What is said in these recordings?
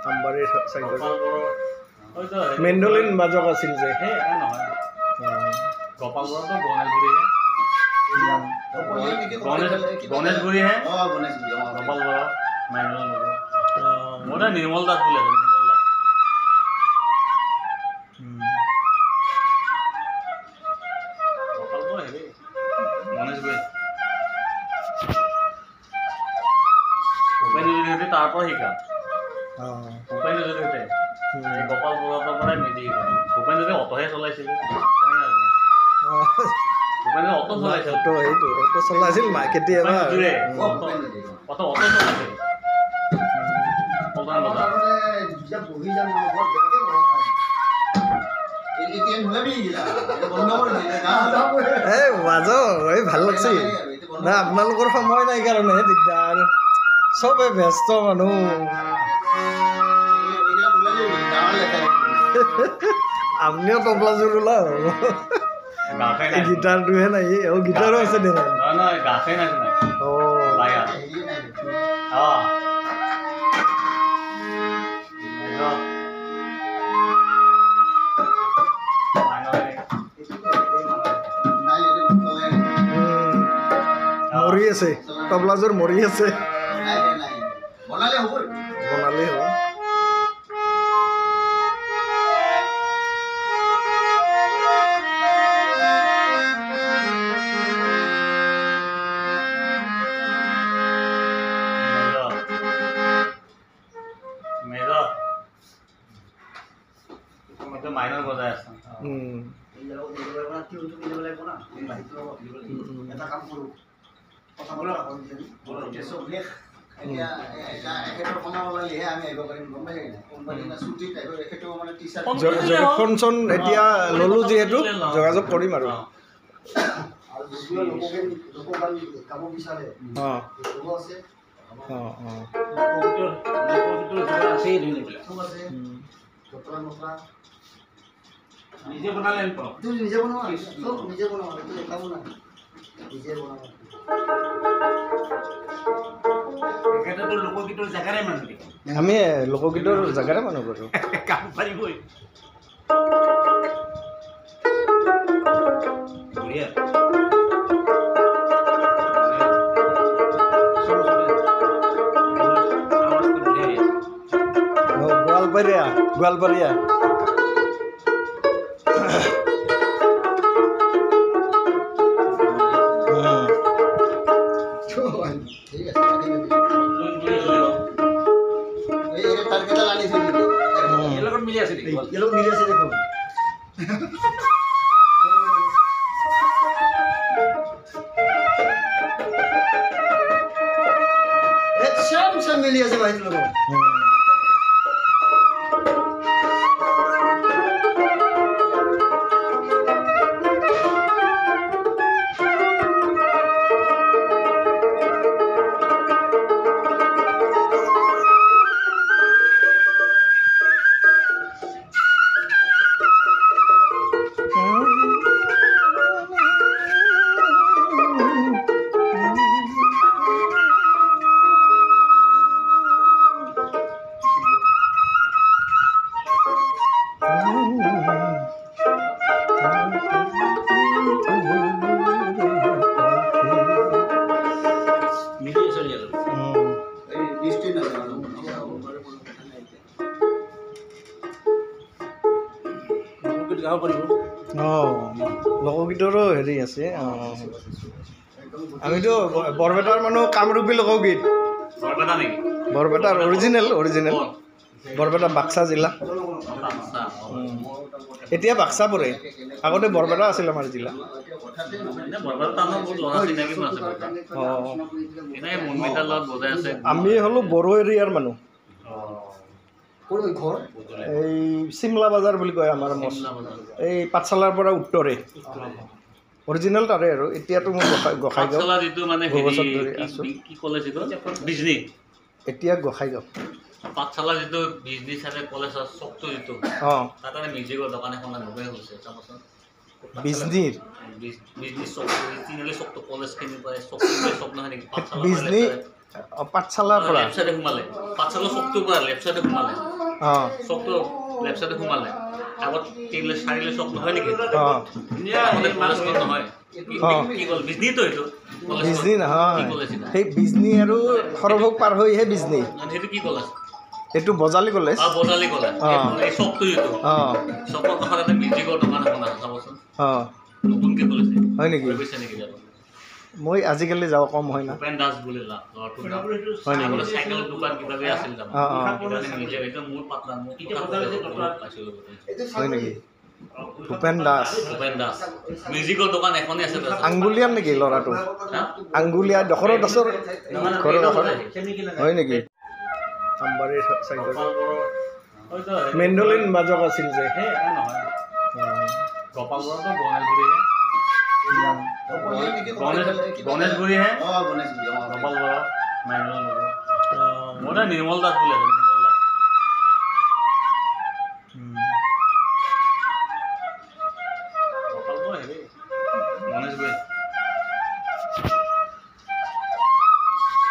আমবাৰীৰ চাইডৰ মেণ্ডলিন বাজক আছিল যে গোপালপুৰতো গণেশগুৰি হে গোপালপুৰ মোৰ নিৰ্মল দাস বুলি আছে নিৰ্মল দাস গোপালপুৰ হেৰি গণেশগুৰি ভূপেন হাজৰিকাহঁতে তাৰ পৰা শিকা ভূপেন হাজৰিকাহঁতে গোপালপুৰৰ পৰাই নিজে শিকা ভূপেন হাজৰিকাই অটোহে চলাইছিলে ভূপেন অটো চলাইছিল অটো চলাইছিল কেতিয়াবা অটো চলাইছিল ভাল লাগছে না আপোনালোকৰ সময় নাই কাৰণেহে দিগদাৰ চবে ব্যস্ত মানুহ আপুনিও তবলাযোৰ ওলাও গিটাৰটোহে নাই গিটাৰো আছে দে মৰি আছে তবলাযোৰ মৰি আছে বনালে হ'ব মাইনৰ বজাই আছে ফোন এতিয়া ললো যিহেতু যোগাযোগ কৰিম আৰু নিজে বনালে নিজে বনোৱা চব নিজে বনোৱা দেখাব না নিজে বনাব একেটা লোকগীতৰ জাগাৰে মানুহ আমি লোকগীতৰ জাগাৰে মানুহ কৰো কাম পাৰিবই বঢ়িয়া গোৱালপাৰীয়া মিলি আছে ভাই লোক লোকগীতৰো হেৰি আছে আমিতো বৰপেটাৰ মানুহ কামৰূপী লোকগীত বৰপেটাৰ অৰিজিনেল বৰপেটা বাক্সা জিলা এতিয়া বাক্সা পৰে আগতে বৰপেটা আছিল আমাৰ জিলা আমি হ'লো বড়ো এৰিয়াৰ মানুহ এই চিমলা বাজাৰ বুলি কয় আমাৰ এই পাঠশালাৰ পৰা উত্তৰে অৰিজিনেল তাৰে আৰু এতিয়াতো মই গোসাইগাঁও এতিয়া গোসাইগাঁও পাঠশালা যিটো বিজনেছ আছে কলেজৰ চকটো যিটো তাতে মিউজিকৰ দোকান এখন নতুন হৈছে চাবচোন বিজনীৰ বিজনী চক তিনিআলি চকটো কলেজখিনিৰ পৰা চক নহয় নেকি বিজনী পাঠশালাৰ পৰা লেফ্ট চাইডে সোমালে পাঠশালা চকটোৰ পৰা লেফ্ট চাইডে সোমালে অঁ চকটো লেফ্ট চাইডে সোমালে আগত তিনিআলি চাৰিআলি চক নহয় নেকি অঁ আগতে কলেজখন নহয় কি ক'ল বিজনীতো এইটো বিজনী নহয় সেই বিজনী আৰু সৰভোগ পাৰ হৈহে বিজনী সেইটো কি কলেজ এইটো বজালী কলেজ বজালী কলেজ এই চকটো এইটো অঁ চকৰ কাষত এটা মিউজিকৰ দোকান এখন আছে চাবচোন অঁ নতুনকৈ খুলিছে হয় নেকি গৈছে নেকি যাব মই আজিকালি যাব কম হয় না ভূপেন দাস বুলি ল'ৰাটোৰ নাম হয় নেকি আগতে চাইকেলৰ দোকান কিবাকৈ আছিল অঁ অঁ তাৰমানে নিজে এইটো মোৰ পাৰ্টনাৰ মোৰ পাইছিলোঁ হয় নেকি ভূপেন দাস মিউজিকৰ দোকান এখনেই আছে আংগুলীয়ান নেকি ল'ৰাটো আংগুলীয়া দখৰত দাসৰ ঘৰৰ কাষত হয় নেকি আমবাৰীৰ চাইডত মেণ্ডলিন বাজক আছিল যে গোপালপুৰতো গণেশগুৰিহে গোপালপুৰ মোৰ নিৰ্মল দাস বুলি আছে নিৰ্মল দাস গোপালপুৰ হেৰি গণেশগুৰি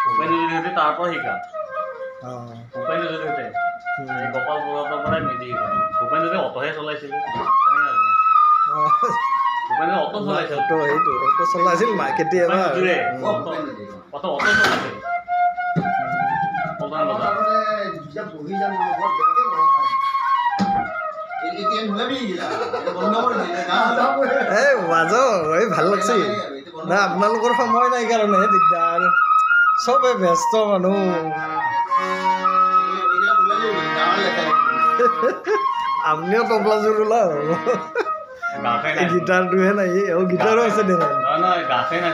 ভূপেন যদি তাৰ পৰা শিকা ভূপেন যদি এই গোপালপুৰৰ পৰাই মেজি শিকা ভূপেন যদি অটোহে চলাইছিলে ভূপেনে অটো চলাইছিল অটো চলাইছিল কেতিয়াবা অটো চলাইছিল পল্টন বজাৰ এই বাজ এই ভাল লাগছে না আপোনালোকৰ সময় নাই কাৰণেহে দিগদাৰ চবে ব্যস্ত মানুহ আপুনিও তবলাযোৰ ওলাও গিটাৰটোহে নাই গিটাৰো আছে দে গাছে নাই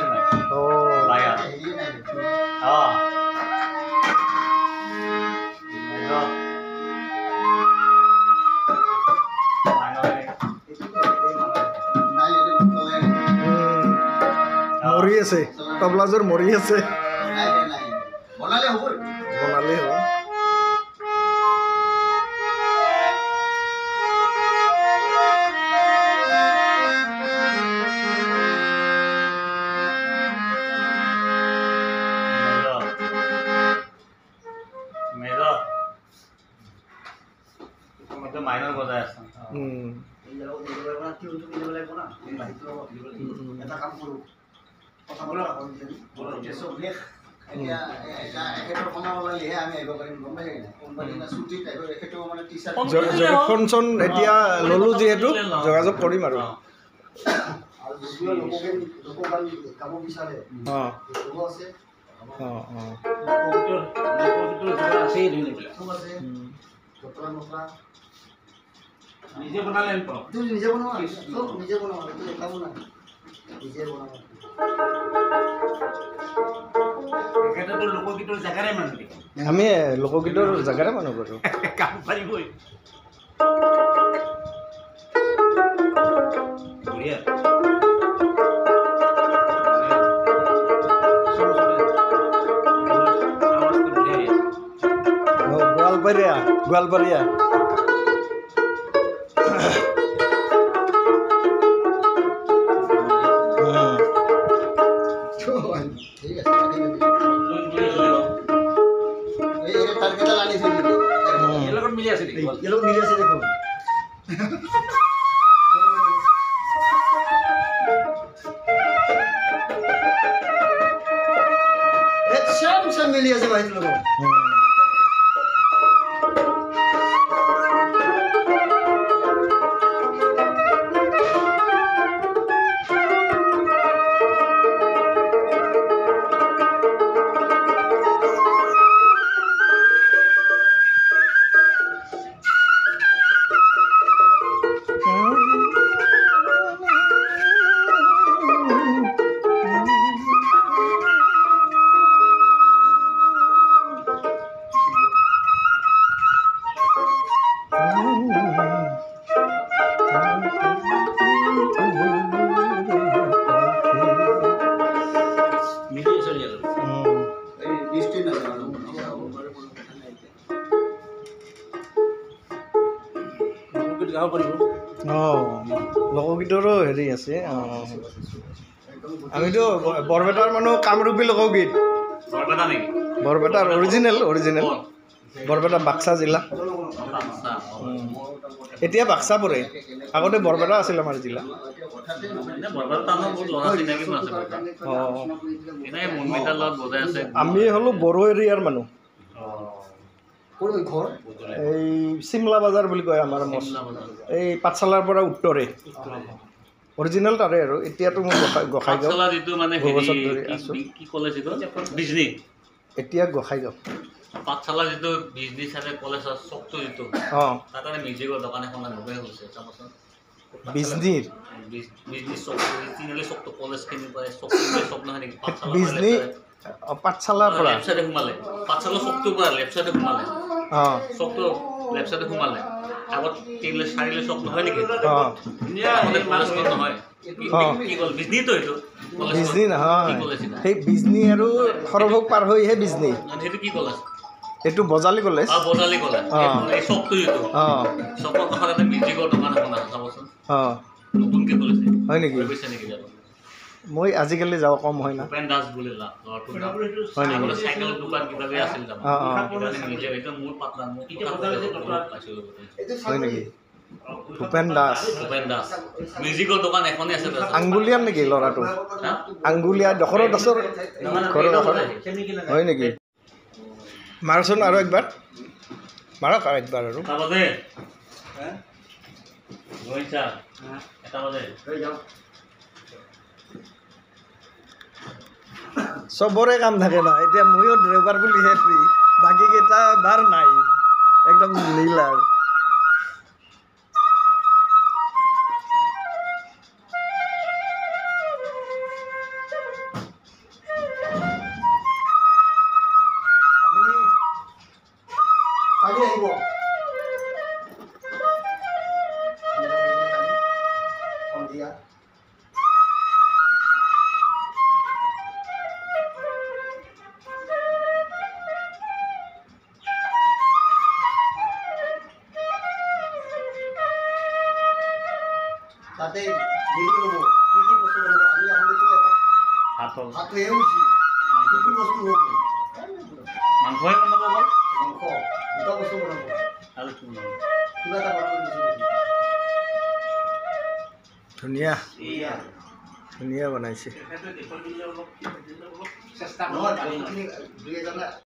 মৰি আছে তবলাযোৰ মৰি আছে বনালে হ'ব বনালেই হ'ব মাইনৰ বজাই আছে এটা কাম কৰোঁ কথা বলা ফোন এতিয়া ল'লোঁ যিহেতু যোগাযোগ কৰিম আৰু নিজে বনালে নিজে বনোৱা চব নিজে বনোৱা দেখাব না নিজে বনাব লোকগীতৰ জেগাৰে মানুহ আমি লোকগীতৰ জেগাৰে মানুহ বাৰু কাম পাৰিবই গোৱালপাৰীয়া মিলি আছে দেখোন সব মিলি আছে ভাই লোক অঁ লোকগীতৰো হেৰি আছে আমিতো বৰপেটাৰ মানুহ কামৰূপী লোকগীত বৰপেটা নেকি বৰপেটাৰ অৰিজিনেল বৰপেটা বাক্সা জিলা এতিয়া বাক্সা পৰে আগতে বৰপেটা আছিল আমাৰ জিলা আমি হ'লো বড়ো এৰিয়াৰ মানুহ এই চিমলা বাজাৰ বুলি কয় আমাৰ এই পাঠশালাৰ পৰা উত্তৰে অৰিজিনেল তাৰে আৰু এতিয়াতো মই গোসাইগাঁও এতিয়া গোসাইগাঁও পাঠশালা যিটো বিজনেছ আছে কলেজৰ চকটো যিটো তাত মিউজিকৰ দোকান এখন হৈছে চাবচোন বিজনীৰ বিজনেছ চক তিনিআলি চকটো কলেজখিনি পায় চক নহয় নেকি বিজনী পাঠশালাৰ পৰা লেফ্ট চাইডে সোমালে পাঠশালা চকটোৰ পৰা লেফ্ট চাইডে সোমালে চকটো লেফ্ট চাইডে সোমালে আগত তিনিআলি চাৰিআলি চক নহয় নেকি কলেজখন নহয় কি ক'ল বিজনীটো এইটো বিজনী নহয় সেই বিজনী আৰু সৰভোগ পাৰ হৈহে বিজনী সেইটো কি কলেজ এইটো বজালী কলেজ বজালী কলেজ এই চকটো যিটো চকৰ কাষত এটা মিউজিকৰ দোকান এখন আছে চাবচোন নতুনকৈ খুলিছে হয় নেকি গৈছে নেকি মই আজিকালি যাওঁ কম হয় না ভূপেন দাস বুলি হয় নেকি চাইকেলৰ দোকান কিবাকে আছিল মোৰ পাটনাৰ হয় নেকি ভূপেন দাস মিউজিকৰ দোকান এখনেই আছে আংগুলীয়াৰ নেকি ল'ৰাটো আংগুলীয়া দখৰৰ দাসৰ ঘৰৰ হয় নেকি মাৰচোন আৰু একবাৰ মাৰক আৰু একবাৰ আৰু চবৰে কাম থাকে না এতিয়া ময়ো ড্ৰাইভাৰ বুলিহে ফ্ৰী বাকীকেইটা বাৰ নাই একদম নীল আৰু তাতে দেৰি হ'ব কি কি বস্তু বনাব আমি আহোঁতেতো এটা ভাতহে হৈছিল কি কি বস্তু হ'ব মাংসহে বনাব মাংস দুটা বস্তু বনাব আৰু কি বনাব কিবা এটা বনাব ধুনীয়া ধুনীয়া বনাইছে নহয়